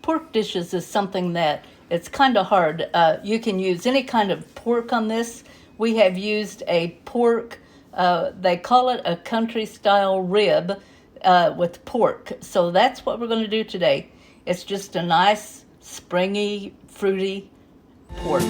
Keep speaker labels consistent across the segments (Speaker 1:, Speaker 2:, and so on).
Speaker 1: pork dishes is something that it's kind of hard. You can use any kind of pork on this. We have used a pork, they call it a country style rib with pork. So that's what we're going to do today. It's just a nice, springy, fruity pork.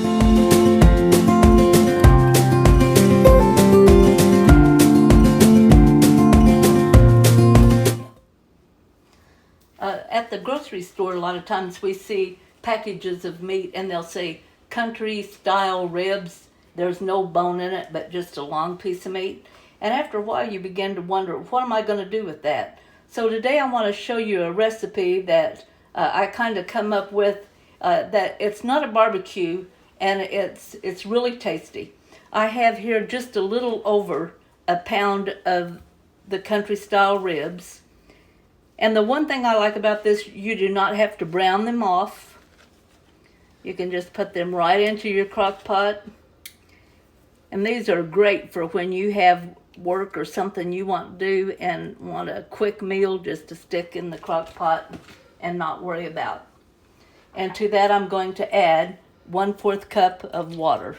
Speaker 1: At the grocery store, a lot of times we see packages of meat and they'll say country style ribs. There's no bone in it, but just a long piece of meat. And after a while, you begin to wonder, what am I going to do with that? So today I want to show you a recipe that I kind of come up with that it's not a barbecue, and it's really tasty. I have here just a little over a pound of the country style ribs. And the one thing I like about this, you do not have to brown them off. You can just put them right into your crock pot. And these are great for when you have work or something you want to do and want a quick meal just to stick in the crock pot and not worry about. And to that I'm going to add 1/4 cup of water.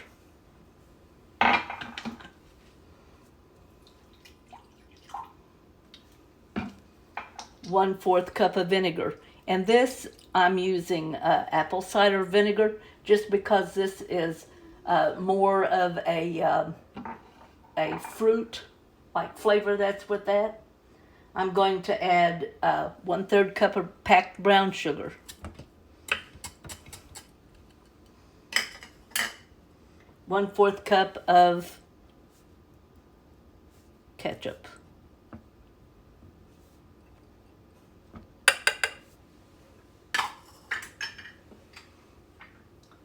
Speaker 1: 1/4 cup of vinegar. And this I'm using apple cider vinegar just because this is more of a fruit like flavor that's with that. I'm going to add 1/3 cup of packed brown sugar. One-fourth cup of ketchup.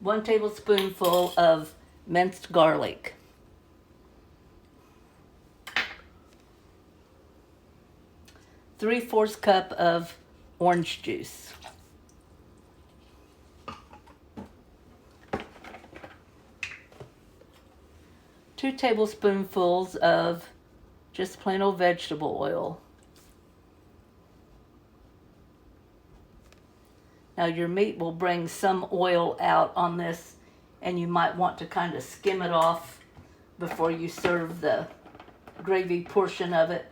Speaker 1: One tablespoonful of minced garlic. Three-fourths cup of orange juice. Two tablespoonfuls of just plain old vegetable oil. Now your meat will bring some oil out on this, and you might want to kind of skim it off before you serve the gravy portion of it.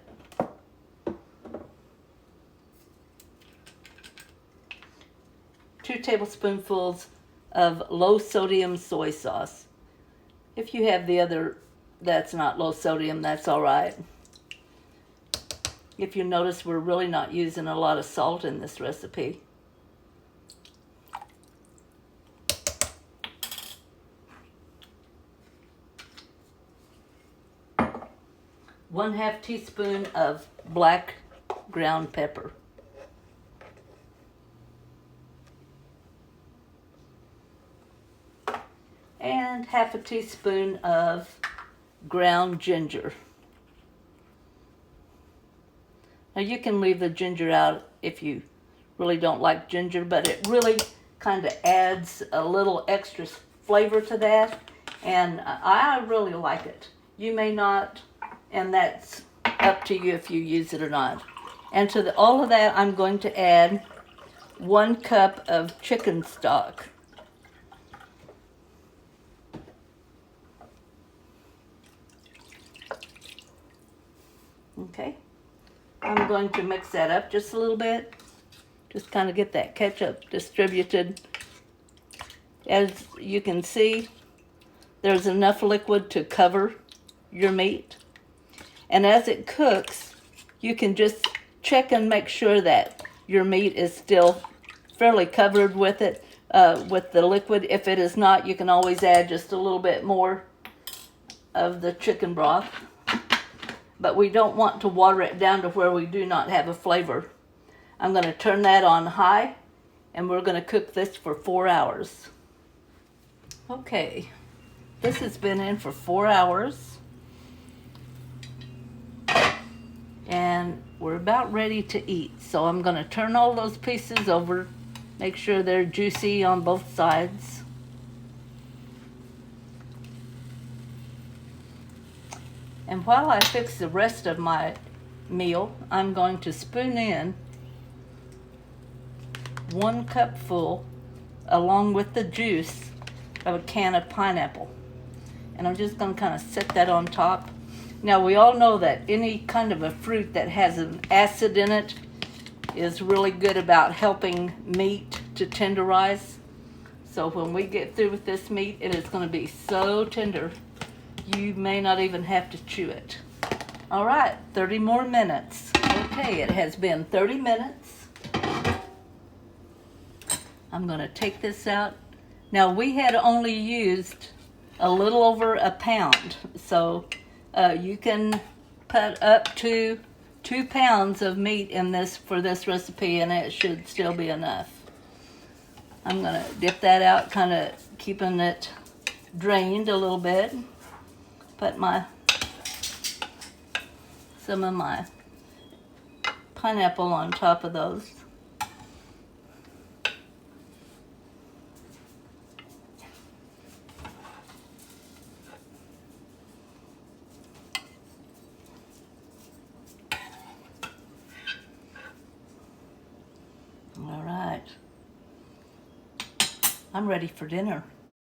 Speaker 1: Two tablespoonfuls of low sodium soy sauce. If you have the other that's not low sodium, that's all right. If you notice, we're really not using a lot of salt in this recipe. One-half teaspoon of black ground pepper. And half a teaspoon of ground ginger. Now you can leave the ginger out if you really don't like ginger, but it really kind of adds a little extra flavor to that, and I really like it. You may not, and that's up to you if you use it or not. And to all of that, I'm going to add 1 cup of chicken stock. Okay, I'm going to mix that up just a little bit. Just kind of get that ketchup distributed. As you can see, there's enough liquid to cover your meat. And as it cooks, you can just check and make sure that your meat is still fairly covered with it, with the liquid. If it is not, you can always add just a little bit more of the chicken broth. But we don't want to water it down to where we do not have a flavor. I'm going to turn that on high, and we're going to cook this for 4 hours. Okay, this has been in for 4 hours, and we're about ready to eat. So I'm going to turn all those pieces over, make sure they're juicy on both sides. And while I fix the rest of my meal, I'm going to spoon in 1 cupful along with the juice of a can of pineapple. And I'm just going to kind of set that on top. Now we all know that any kind of a fruit that has an acid in it is really good about helping meat to tenderize. So when we get through with this meat, it is going to be so tender, you may not even have to chew it. All right, 30 more minutes. Okay, it has been 30 minutes. I'm going to take this out. Now we had only used a little over a pound, so you can put up to 2 pounds of meat in this for this recipe, and it should still be enough. I'm going to dip that out, kind of keeping it drained a little bit. Put some of my pineapple on top of those. All right. I'm ready for dinner.